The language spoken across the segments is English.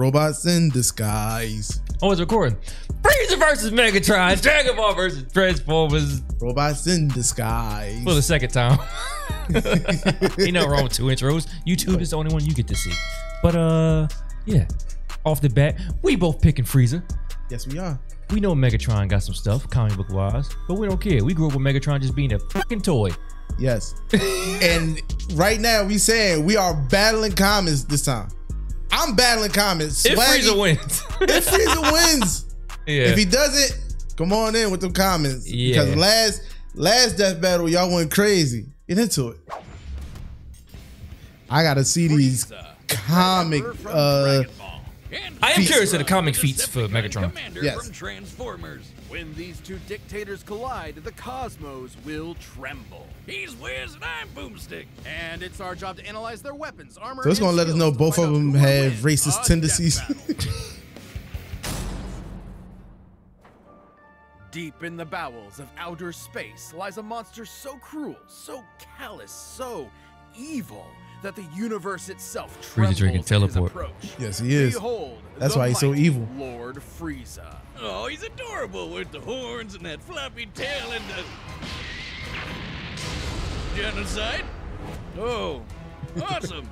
Robots in disguise. Oh, it's recording. Frieza versus Megatron. Dragon Ball versus Transformers. Robots in disguise. For the second time. Ain't nothing wrong with 2 intros. YouTube is the only one you get to see. But yeah. Off the bat, we both picking Frieza. Yes, we are. We know Megatron got some stuff, comic book wise, but we don't care. We grew up with Megatron just being a fucking toy. Yes. And right now we saying we are battling comments this time. I'm battling comments. If Frieza wins. If Frieza wins. Yeah. If he doesn't, come on in with them comments. Yeah. Because last death battle, y'all went crazy. Get into it. I gotta see these comic I am curious of the comic feats for Megatron. Yes. From Transformers. When these two dictators collide, the cosmos will tremble. He's Wiz and I'm Boomstick. And it's our job to analyze their weapons, armor, So it's gonna let us know both of them have racist tendencies. Deep in the bowels of outer space lies a monster so cruel, so callous, so evil that the universe itself trembles drinking at his teleport. approach. Yes, he is. Behold, That's the why he's so mighty evil. Lord Frieza. Oh, he's adorable with the horns and that floppy tail and the... Genocide? Oh, awesome.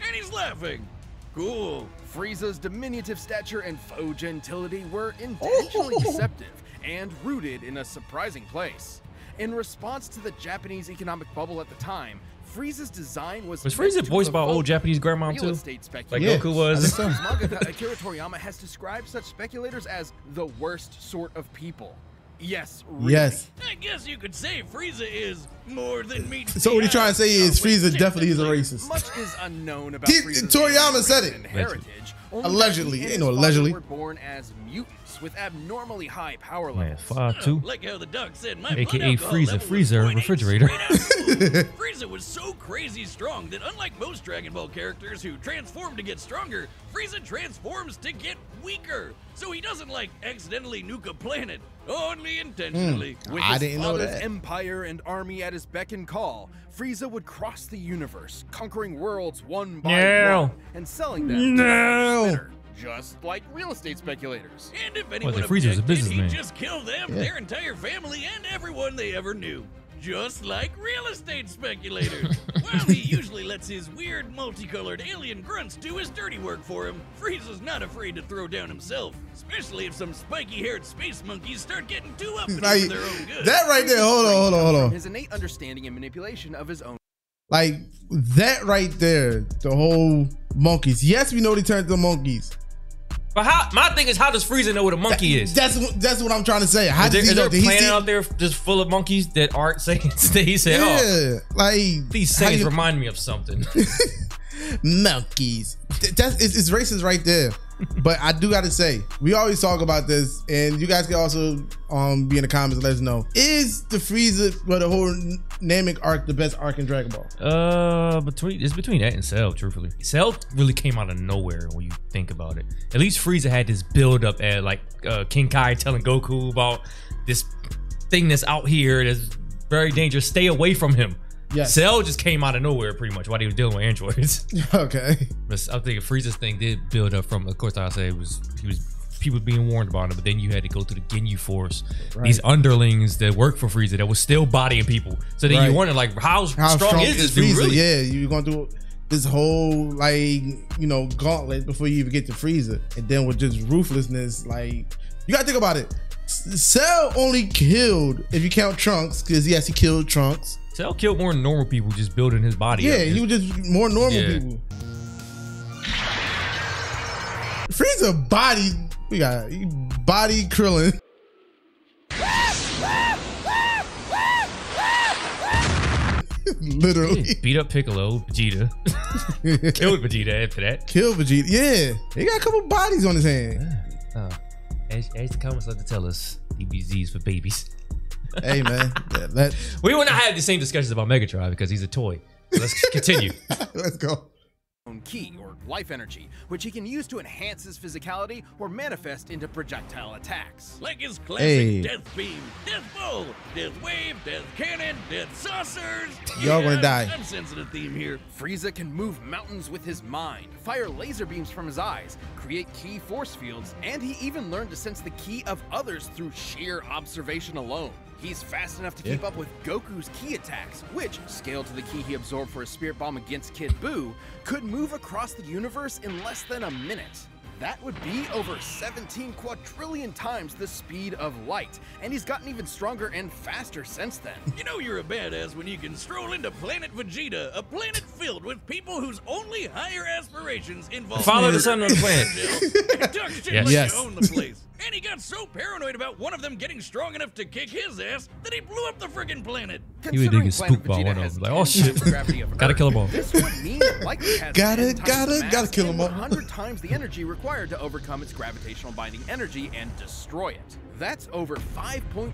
And he's laughing. Cool. Frieza's diminutive stature and faux gentility were intentionally deceptive and rooted in a surprising place. In response to the Japanese economic bubble at the time, Frieza's design was Frieza voiced by old Japanese grandma too? Like Yeah, Goku was? Mangaka Akira Toriyama has described such speculators as the worst sort of people. Yes, really. Yes. I guess you could say Frieza is more than meets So the what he trying to say is eye. Frieza definitely is a racist. Much is unknown about Frieza's Toriyama said it. and heritage. Only Allegedly. that he Ain't and no his allegedly. father were born as mutants with abnormally high power Man, levels. 5'2". Like how the dog said my AKA blood alcohol Frieza, level was freezer, 0.8 refrigerator. straight out food. Frieza was so crazy strong that unlike most Dragon Ball characters who transform to get stronger, Frieza transforms to get weaker. So he doesn't like accidentally nuke a planet, only intentionally. With I his didn't know father's that. empire and army at his beck and call, Frieza would cross the universe, conquering worlds one by No. one and selling them to the bidder, just like real estate speculators. And if anyone the Frieza's a objected, businessman. he'd just kill them, their entire family, and everyone they ever knew. Just like real estate speculators. While he usually lets his weird, multicolored alien grunts do his dirty work for him, Frieza's not afraid to throw down himself, especially if some spiky-haired space monkeys start getting too uppity Like, for their own good. that right there, hold on. His innate understanding and manipulation of his own. Like that right there, the whole monkeys. Yes, we know they turned to monkeys. But my thing is, how does Frieza know what a monkey is? That's what I'm trying to say. How Is does he there know? a Did he planet see? out there just full of monkeys that aren't saying? He said, "Oh, Yeah, like these how sayings you- remind me of something." monkeys. It's racist right there. But I do got to say, we always talk about this, and you guys can also be in the comments and let us know: is the Frieza, the whole Namek arc, the best arc in Dragon Ball? It's between that and Cell. Truthfully, Cell really came out of nowhere when you think about it. At least Frieza had this build up at like King Kai telling Goku about this thing that's out here that's very dangerous. Stay away from him. Yes. Cell just came out of nowhere pretty much while he was dealing with androids. Okay. But I think Frieza's thing did build up from, of course, I say people being warned about him, but then you had to go through the Ginyu Force, these underlings that work for Frieza that was still bodying people. So then you wonder, like, how strong is this dude Frieza? really? Yeah, you're going through this whole gauntlet before you even get to Frieza, and then with just ruthlessness, like you gotta think about it. Cell only killed, if you count Trunks, because yes, he killed Trunks. Cell killed more normal people just building his body up. Yeah, he was just more normal people. Frieza body Krillin. Literally. Yeah, beat up Piccolo, Vegeta. Killed Vegeta after that. Killed Vegeta. Yeah. He got a couple bodies on his hand. As the comments like to tell us, DBZs for babies. Hey, man. We will not have the same discussions about Megatron because he's a toy. So let's continue. Let's go. Ki, or life energy, which he can use to enhance his physicality or manifest into projectile attacks. Like his classic Death Beam, Death Bowl, Death Wave, Death Cannon, Death Saucers. Y'all gonna die. I'm sensing a theme here. Frieza can move mountains with his mind, fire laser beams from his eyes, create key force fields, and he even learned to sense the ki of others through sheer observation alone. He's fast enough to keep up with Goku's ki attacks, which, scaled to the ki he absorbed for his Spirit Bomb against Kid Buu, could move across the universe in less than a minute. That would be over 17 quadrillion times the speed of light, and he's gotten even stronger and faster since then. You know you're a badass when you can stroll into Planet Vegeta, a planet filled with people whose only higher aspirations involve Follow the sun on the planet. and talk shit like you own the place. And he got so paranoid about one of them getting strong enough to kick his ass that he blew up the friggin' planet. He would dig a spook ball one of them. Like, oh shit, gotta kill him all. This would mean it likely has 10 times the mass gotta kill and him all. 100 times the energy required to overcome its gravitational binding energy and destroy it. That's over 5.3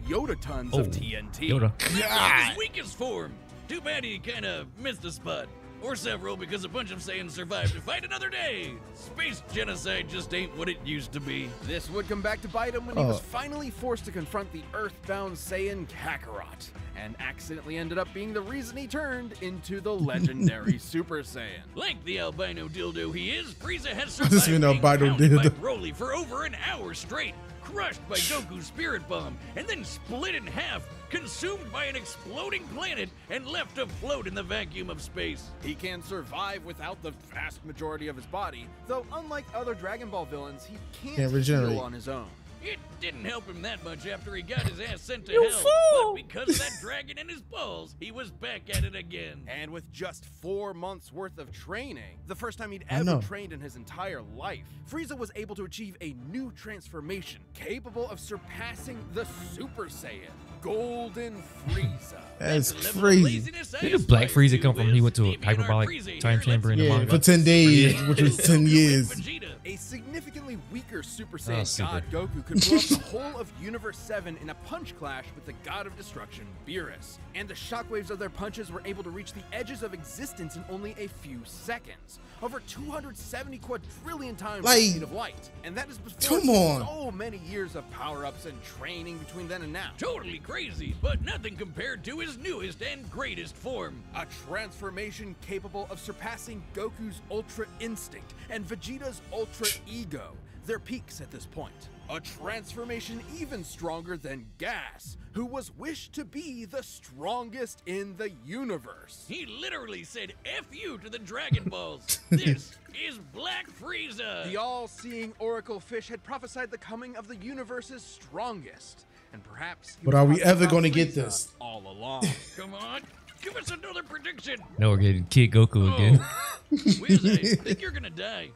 Yoda tons of TNT. Yoda. His weakest form. Too bad he kinda missed a spot. Or several, because a bunch of Saiyans survived to fight another day. Space genocide just ain't what it used to be. This would come back to bite him when he was finally forced to confront the earthbound Saiyan Kakarot, and accidentally ended up being the reason he turned into the legendary Super Saiyan. Like the albino dildo he is, Frieza has This survived mean being albino pounded by dildo? Broly for over an hour straight, crushed by Goku's Spirit Bomb, and then split in half, consumed by an exploding planet, and left to float in the vacuum of space. He can survive without the vast majority of his body, though unlike other Dragon Ball villains, he can't regenerate heal on his own. It didn't help him that much after he got his ass sent to You hell, fool! but because of that dragon in his balls, he was back at it again. And with just 4 months worth of training, the first time he'd I ever know. trained in his entire life, Frieza was able to achieve a new transformation capable of surpassing the Super Saiyan, Golden Frieza. That's The level of crazy. laziness I Where did Black aspire Frieza come from? He went to a Maybe in our hyperbolic Frieza time here, chamber in the Yeah, manga. for 10 days, which was Goku 10 and years. Vegeta. A significantly weaker Super Saiyan stupid. God Goku could blow up the whole of Universe 7 in a punch clash with the God of Destruction, Beerus. And the shockwaves of their punches were able to reach the edges of existence in only a few seconds. Over 270 quadrillion times Like, the speed of light. And that is before come on. so many years of power-ups and training between then and now. Totally crazy, but nothing compared to his newest and greatest form. A transformation capable of surpassing Goku's Ultra Instinct and Vegeta's Ultra Ego, their peaks at this point. A transformation even stronger than Gas, who was wished to be the strongest in the universe. He literally said F you to the Dragon Balls. This is Black Frieza. The all-seeing Oracle Fish had prophesied the coming of the universe's strongest, and perhaps he But was are we talking ever about gonna get Frieza this? all along. Come on, give us another prediction. No, we're getting Kid Goku again. Wiz, I think you're gonna die.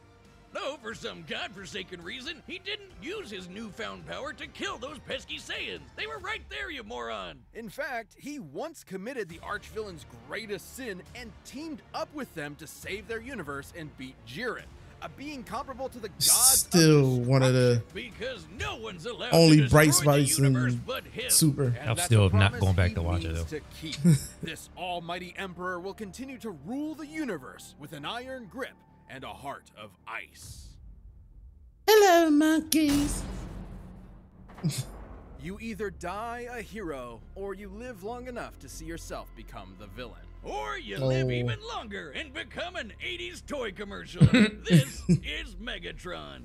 No, for some godforsaken reason, he didn't use his newfound power to kill those pesky Saiyans. They were right there, you moron. In fact, he once committed the archvillain's greatest sin and teamed up with them to save their universe and beat Jiren, a being comparable to the gods Still of one of the Because no one's allowed only to bright destroy the spots universe in but him. Super. And I'm that's still a not promise going back he to watch it, needs though. to keep. This almighty emperor will continue to rule the universe with an iron grip and a heart of ice. Hello, monkeys. You either die a hero, or you live long enough to see yourself become the villain. Or you live Oh. even longer and become an 80s toy commercial. This is Megatron.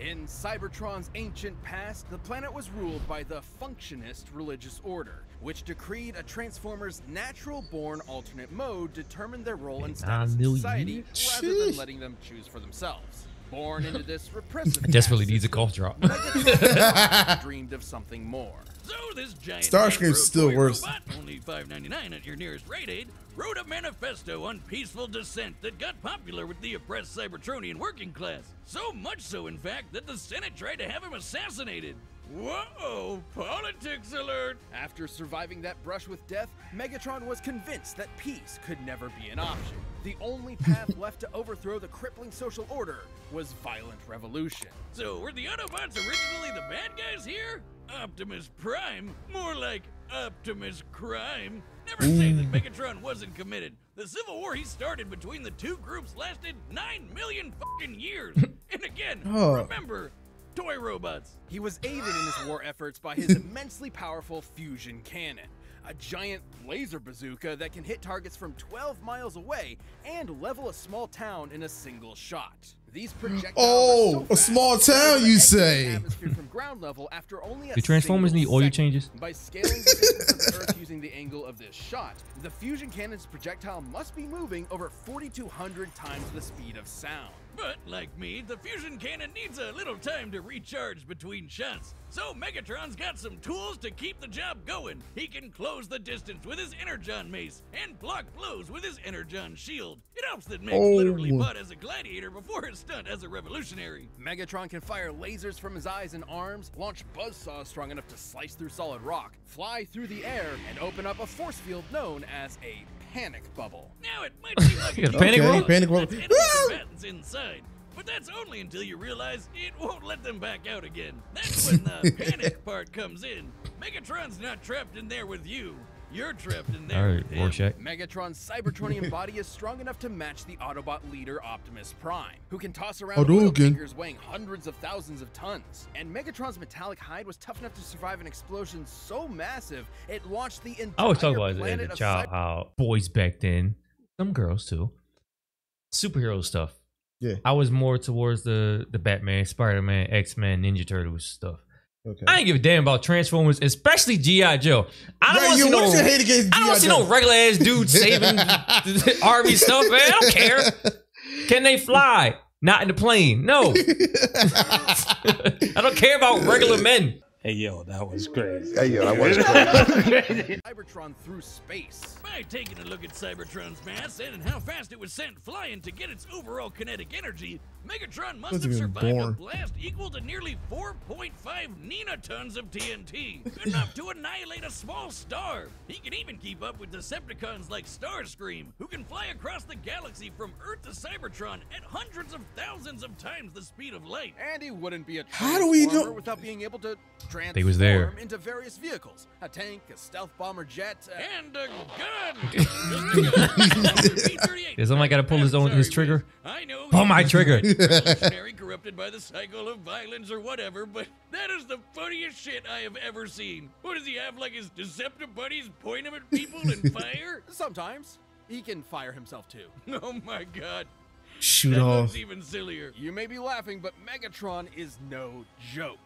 In Cybertron's ancient past, the planet was ruled by the Functionist religious order, which decreed a Transformer's natural-born alternate mode determined their role and status in 9 million society, years? rather than Sheesh. letting them choose for themselves. Born into this repressive Desperately caste needs a system, cough drop. Megatron dreamed of something more. So this giant Starscream's Hasbro still toy worse. robot, only $5.99 at your nearest Rite Aid, wrote a manifesto on peaceful dissent that got popular with the oppressed Cybertronian working class. So much so, in fact, that the Senate tried to have him assassinated. Whoa, politics alert! After surviving that brush with death, Megatron was convinced that peace could never be an option. The only path left to overthrow the crippling social order was violent revolution. So were the Autobots originally the bad guys here? Optimus Prime? More like Optimus Crime? Never say that Megatron wasn't committed. The civil war he started between the two groups lasted 9 million fucking years. And again, remember, toy robots. He was aided in his war efforts by his immensely powerful fusion cannon, a giant laser bazooka that can hit targets from 12 miles away and level a small town in a single shot. These projectiles Oh, are so a small town, you say? atmosphere from ground level after only a Do Transformers need single oil second. changes? By scaling the distance of the Earth using the angle of this shot, the fusion cannon's projectile must be moving over 4,200 times the speed of sound. But, like me, the fusion cannon needs a little time to recharge between shots. So Megatron's got some tools to keep the job going. He can close the distance with his Energon mace and block blows with his Energon shield. It helps that Meg's literally fought as a gladiator before his stunt as a revolutionary. Megatron can fire lasers from his eyes and arms, launch buzzsaws strong enough to slice through solid rock, fly through the air, and open up a force field known as a panic bubble. Now it might seem like Yeah, panic bubble? Panic bubble. enemy combatants inside, but that's only until you realize it won't let them back out again. That's when the panic part comes in. Megatron's not trapped in there with you. You're trapped in there. All right, with him. Rorschach. Megatron's Cybertronian body is strong enough to match the Autobot leader Optimus Prime, who can toss around Hadouken. oil figures weighing hundreds of thousands of tons. And Megatron's metallic hide was tough enough to survive an explosion so massive it launched the entire I always talk about it as planet a of child how boys back then, some girls too, superhero stuff. Yeah. I was more towards the Batman, Spider-Man, X-Men, Ninja Turtles stuff. Okay. I ain't give a damn about Transformers, especially G.I. Joe. I don't want to see what's your hate no. against I don't want to see G.I. no regular ass dude saving army stuff, man. I don't care. Can they fly? Not in the plane. No. I don't care about regular men. Hey, yo, that was crazy. Hey, yo, that was crazy. Cybertron through space. By taking a look at Cybertron's mass and how fast it was sent flying to get its overall kinetic energy, Megatron must Wasn't have even survived born. a blast equal to nearly 4.5 ninotons of TNT, enough to annihilate a small star. He can even keep up with Decepticons like Starscream, who can fly across the galaxy from Earth to Cybertron at hundreds of thousands of times the speed of light. And he wouldn't be a How do we Transformer know- without being able to transform They was there. into various vehicles. A tank, a stealth bomber jet, And a gun! Just a gun. B-38. Does somebody got to pull his own his trigger? I know. Oh, my trigger. Revolutionary, corrupted by the cycle of violence or whatever, but that is the funniest shit I have ever seen. What does he have, like his Deceptive buddies point him at people and fire? sometimes he can fire himself too. Oh my god. Shoot That off. looks even sillier. You may be laughing, but Megatron is no joke.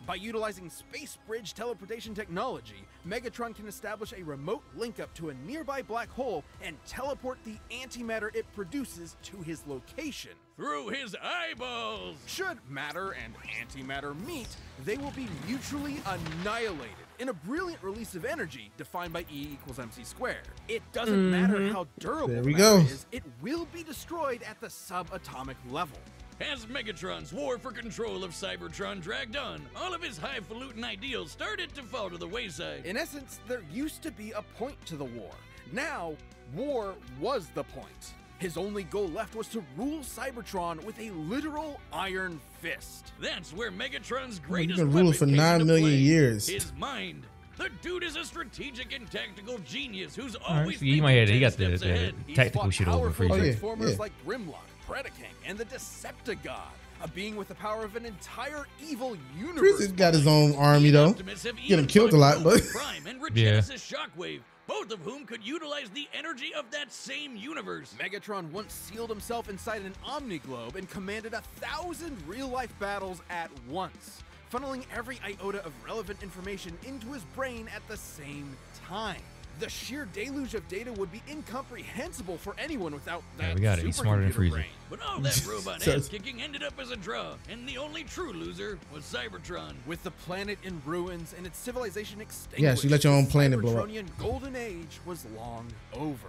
By utilizing space bridge teleportation technology, Megatron can establish a remote link up to a nearby black hole and teleport the antimatter it produces to his location. Through his eyeballs. Should matter and antimatter meet, they will be mutually annihilated in a brilliant release of energy defined by E equals MC squared. It doesn't matter how durable There we matter go. is, it will be destroyed at the subatomic level. As Megatron's war for control of Cybertron dragged on, all of his highfalutin ideals started to fall to the wayside. In essence, there used to be a point to the war. Now, war was the point. His only goal left was to rule Cybertron with a literal iron fist. That's where Megatron's You've greatest been ruling weapon for came 9 into million play, years. his mind. The dude is a strategic and tactical genius who's All right, always so he might have, he got the, 10 steps ahead. the tactical He's shit fought over powerful Frieza. yeah. Transformers Yeah. like Grimlock, Predaking, and the Decepticon, a being with the power of an entire evil universe. Frieza got his own army He and though. Optimus have Get him even killed a lot, fought but Rogue Prime and Regenesis Shockwave, both of whom could utilize the energy of that same universe. Megatron once sealed himself inside an Omniglobe and commanded 1,000 real-life battles at once, funneling every iota of relevant information into his brain at the same time. The sheer deluge of data would be incomprehensible for anyone without that Yeah, we got it. He's smarter than supercomputer Frieza. brain. But all that robot So- ass kicking ended up as a draw, and the only true loser was Cybertron. With the planet in ruins and its civilization extinguished, Yeah, so you let your own the planet blow up. Cybertronian golden age was long over,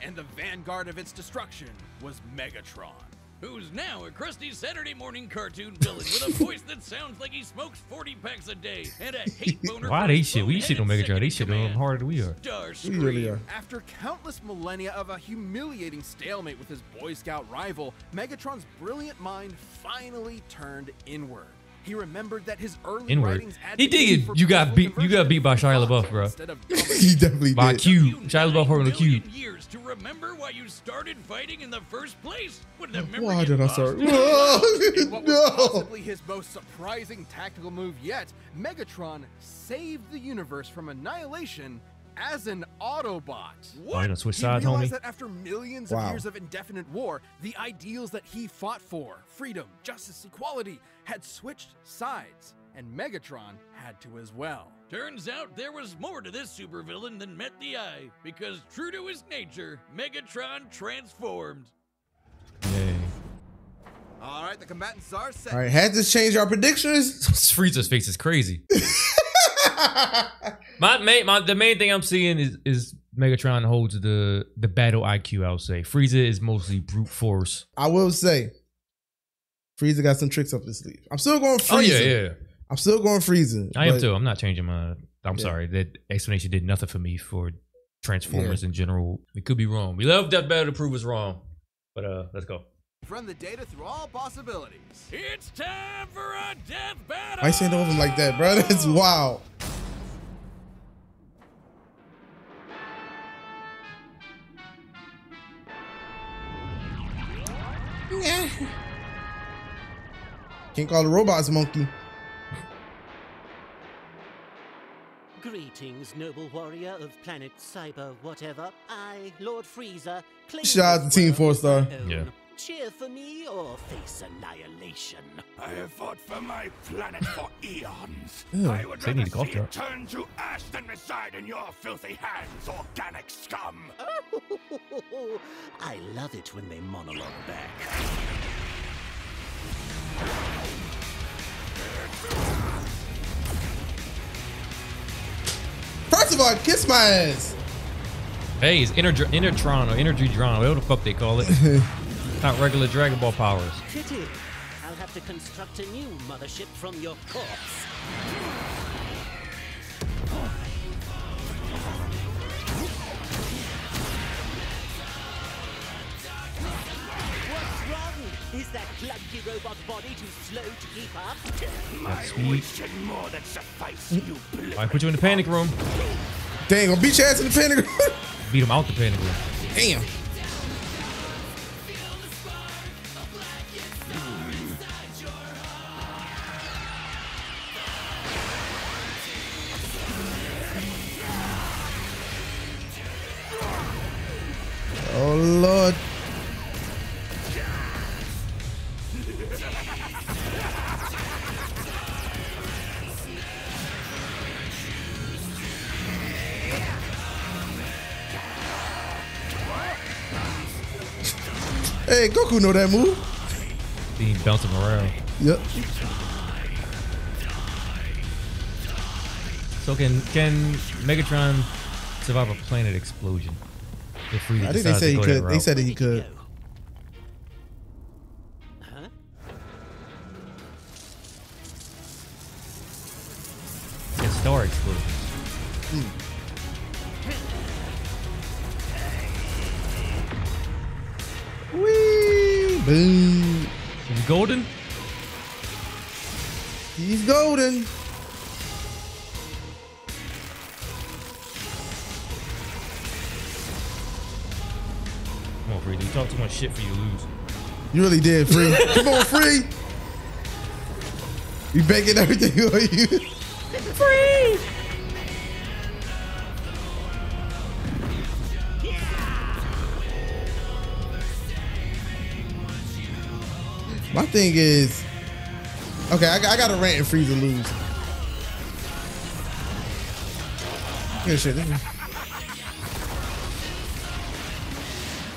and the vanguard of its destruction was Megatron. Who's now a crusty Saturday morning cartoon villain with a voice that sounds like he smokes 40 packs a day and a hate boner. Why for they his shit? We shit on boneheaded Megatron. They second shit in on him command. harder than we are. We really are. After countless millennia of a humiliating stalemate with his Boy Scout rival, Megatron's brilliant mind finally turned inward. He remembered that his early Inward. writings He did advocated get- for you got peaceful beat- you got conversion beat by of Shia thought LaBeouf, bro. instead of he domination. definitely By did. Q. You Shia LaBeouf 9 holding the Q. billion years to remember why you started fighting in the first place? Would that memory Why get did I lost? start? In what was No. possibly his most surprising tactical move yet, Megatron saved the universe from annihilation as an Autobot. Oh, you gonna switch He sides, realized homie? that after millions Wow. of years of indefinite war, the ideals that he fought for, freedom, justice, equality, had switched sides, and Megatron had to as well. Turns out there was more to this supervillain than met the eye, because true to his nature, Megatron transformed. Yay. All right, the combatants are set. All right, had to change our predictions. Frieza's face is crazy. The main thing I'm seeing is Megatron holds the battle IQ. I would say Frieza is mostly brute force. I will say, Frieza got some tricks up his sleeve. I'm still going Frieza. Oh yeah. I'm still going Frieza. I am but- too. I'm not changing my. I'm sorry. That explanation did nothing for me for Transformers in general. We could be wrong. We love Death Battle to prove us wrong. But let's go. Run the data through all possibilities. It's time for a death battle! Why you saying over him like that, bro? That's wild. Can't call the robots monkey. Greetings, noble warrior of planet Cyber whatever. I, Lord Frieza, claim Shout out this to Team world 4-Star. as my own. Yeah. Cheer for me or face annihilation. I have fought for my planet for eons. Ew, I would they need rather a golf see truck. it turn to ash than reside in your filthy hands, organic scum. Oh, I love it when they monologue back. First of all, kiss my ass. Hey, it's Intertron or Energy Dron, whatever the fuck they call it. Not regular Dragon Ball powers. Pity. I'll have to construct a new mothership from your corpse. What's wrong? Is that clunky robot body too slow to keep up? My sweet. wish and more than suffice, you I put you in the panic room. Dang, gonna beat your ass in the panic. Beat him out the panic room. Damn. Oh Lord. Hey, Goku know that move. Being bouncing around. Yep. So can Megatron survive a planet explosion? If Frieza I think they decides said to he go that could. They route? said that he could. Huh? Get star explosions. Whee! Boom. Is he golden? He's golden. Come on, Frieza. You talk too much shit for you to lose. You really did, Free. Come on, Free. We banking everything on you. Free. My thing is, okay, I got a rant and Frieza lose. Good shit.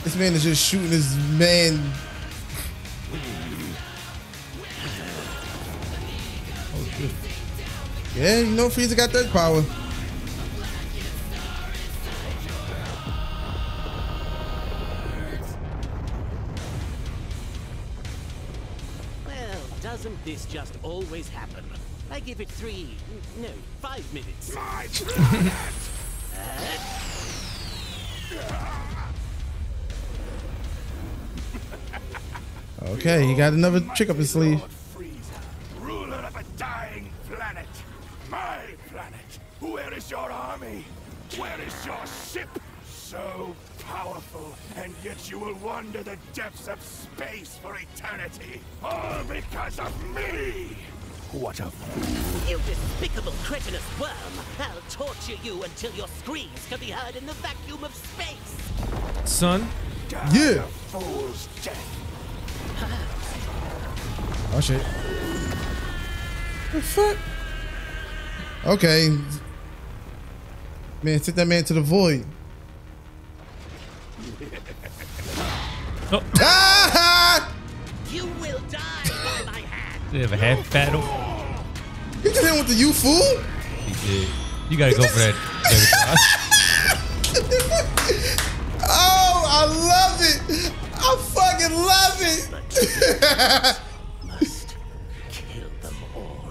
This man is just shooting his man. Oh, shit. Yeah, you know Frieza got that power. Well, doesn't this just always happen? I give it 5 minutes. My planet. Okay, he got another trick up his sleeve. Lord Frieza, ruler of a dying planet. My planet. Where is your army? Where is your ship? So powerful, and yet you will wander the depths of space for eternity. All because of me. What a You despicable cretinous worm! I'll torture you until your screams can be heard in the vacuum of space! Son. Yeah. fool's death. Oh shit. The fuck? Okay. Man, send that man to the void. Oh. Ah! You will die by my hand! They have a half battle. You just hit him with the you fool? He did. You gotta go for that. Oh, I love it. I fucking love it. Must kill them all.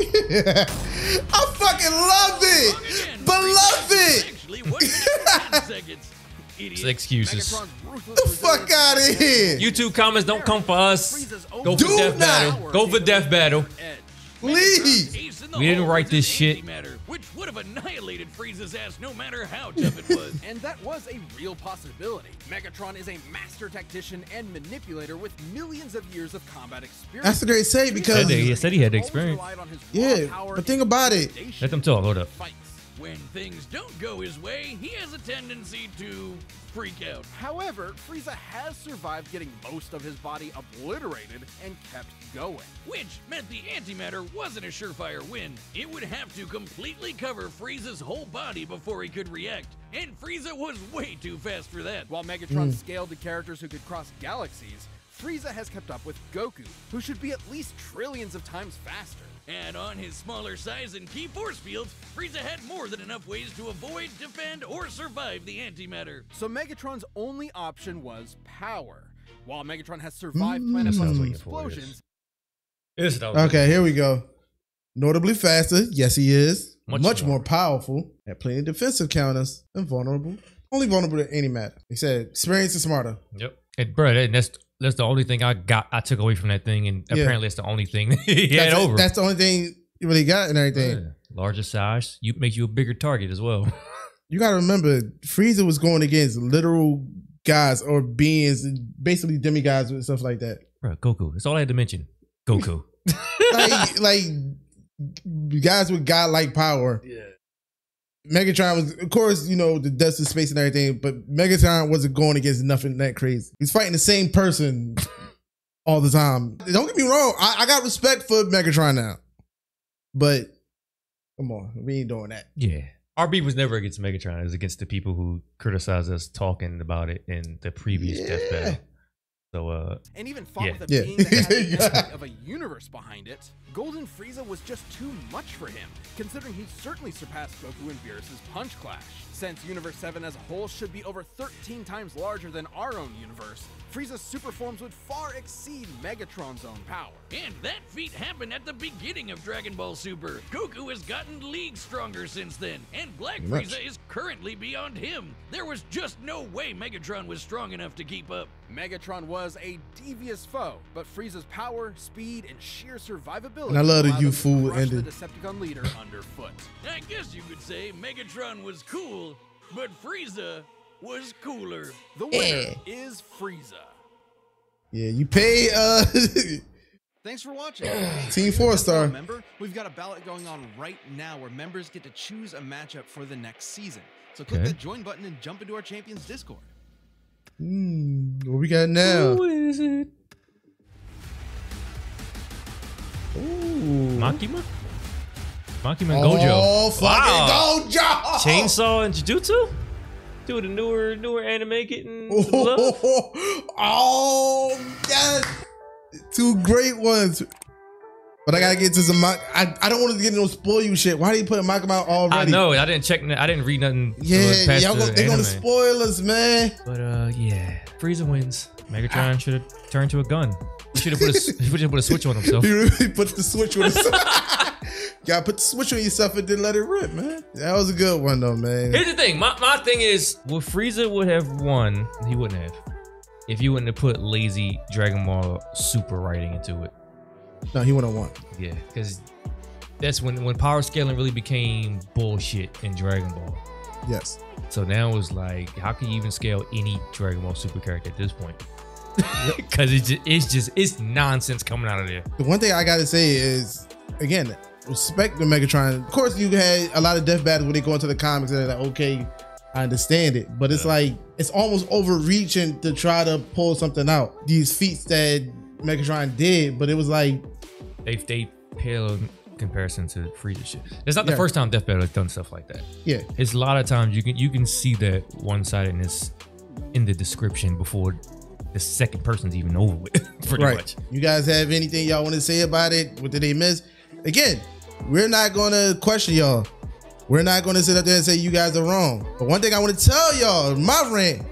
I fucking love it. Beloved. Actually, 1 minute and 10 seconds. It's excuses. The fuck out of here. YouTube comments don't come for us. Go Do for death not. battle. Go for death battle. Please. We didn't write this shit. Which would have annihilated Frieza's ass no matter how tough it was. And that was a real possibility. Megatron is a master tactician and manipulator with millions of years of combat experience. That's a great say because He said he had the experience. yeah, but think about it. Let them talk. Hold up. When things don't go his way, he has a tendency to freak out. However, Frieza has survived getting most of his body obliterated and kept going. Which meant the antimatter wasn't a surefire win. It would have to completely cover Frieza's whole body before he could react. And Frieza was way too fast for that. While Megatron scaled to characters who could cross galaxies, Frieza has kept up with Goku, who should be at least trillions of times faster. And on his smaller size and key force fields, Frieza had more than enough ways to avoid, defend, or survive the antimatter. So Megatron's only option was power. While Megatron has survived Planet Buster's explosions, Okay, here we go. Notably faster, yes he is. Much more. more powerful. Had plenty of defensive counters and vulnerable. Only vulnerable to any matter. He said experience is smarter. Yep. And bro, that's the only thing I took away from that thing, and apparently it's the only thing he had over. That's the only thing you really got and everything. Yeah. Larger size, makes you a bigger target as well. You gotta remember, Frieza was going against literal guys or beings, basically demigods and stuff like that. Bro, Goku. That's all I had to mention. Goku. like guys with godlike power. Yeah. Megatron was, of course, you know, the dust of space and everything, but Megatron wasn't going against nothing that crazy. He's fighting the same person all the time. Don't get me wrong, I got respect for Megatron now. But come on, we ain't doing that. Yeah. Our beef was never against Megatron. It was against the people who criticized us talking about it in the previous death battle. So, and even fought with a being that had the energy of a universe behind it, Golden Frieza was just too much for him, considering he certainly surpassed Goku and Beerus's Punch Clash. Since Universe 7 as a whole should be over 13 times larger than our own universe, Frieza's super forms would far exceed Megatron's own power. And that feat happened at the beginning of Dragon Ball Super. Goku has gotten leagues stronger since then, and Black Frieza is currently beyond him. There was just no way Megatron was strong enough to keep up. Megatron was a devious foe, but Frieza's power, speed, and sheer survivability. And I love the you fool ended. The Decepticon leader underfoot. I guess you could say Megatron was cool, but Frieza was cooler. The winner is Frieza. Yeah, you pay Thanks for watching. Team 4-star. Remember, we've got a ballot going on right now where members get to choose a matchup for the next season. So click that join button and jump into our Champions Discord. What we got now? Who is it? Ooh. Makima? Makima and Gojo. Oh, fucking Gojo! Chainsaw and Jujutsu? Two of the newer anime getting some love. Oh, yes. Two great ones. But I gotta get to some. I don't want to get into no spoil you shit. Why did you put Makima out already? I know. I didn't check. I didn't read nothing. Yeah, past they're gonna spoil us, man. But yeah, Frieza wins. Megatron should have turned to a gun. He should have put a switch on himself. He really put the switch on himself. You gotta put the switch on yourself and then let it rip, man. That was a good one though, man. Here's the thing. My thing is, what Frieza would have won, he wouldn't have, if you wouldn't have put lazy Dragon Ball Super writing into it. No, he wouldn't have won. Yeah, because that's when power scaling really became bullshit in Dragon Ball. Yes. So now it's like, how can you even scale any Dragon Ball Super character at this point? Because it's nonsense coming out of there. The one thing I gotta say is, again, respect the Megatron. Of course, you had a lot of death battles when they go into the comics and they're like, okay, I understand it, but it's like it's almost overreaching to try to pull something out. These feats that Megatron did, but it was like they pale in comparison to Frieza shit. It's not the first time Death Battle has done stuff like that. Yeah, it's a lot of times you can see that one-sidedness in the description before the second person's even over with. Pretty much. You guys have anything y'all want to say about it? What did they miss? Again, we're not gonna question y'all. We're not going to sit up there and say you guys are wrong. But one thing I want to tell y'all, my rant,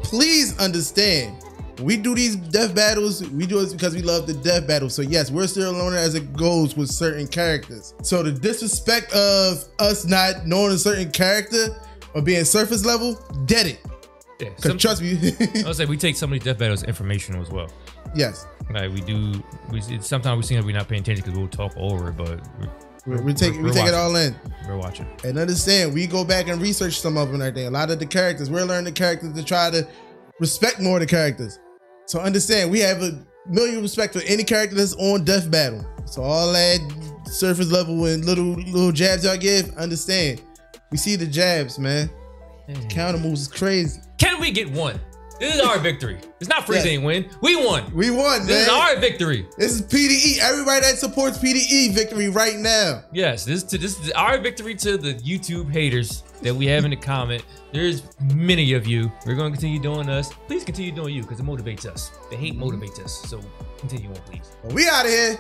please understand, we do these death battles, we do it because we love the death battle. So yes, we're still learning as it goes with certain characters. So the disrespect of us not knowing a certain character or being surface level, get it. Yeah, because trust me. I was like, we take some of these death battles informational as well. Yes. Like sometimes we seem like we're not paying attention because we'll talk over it, but we take it all in. We're watching. And understand, we go back and research some of them and everything. A lot of the characters, we're learning the characters to try to respect more of the characters. So understand, we have a million respect for any character that's on Death Battle. So all that surface level and little jabs y'all give, understand. We see the jabs, man. The counter moves is crazy. Can we get one? This is our victory. It's not Frieza ain't win. We won. We won, man. This is our victory. This is PDE. Everybody that supports PDE victory right now. Yes, this is our victory to the YouTube haters that we have in the comment. There's many of you. We're going to continue doing us. Please continue doing you because it motivates us. The hate motivates us. So continue on, please. We out of here.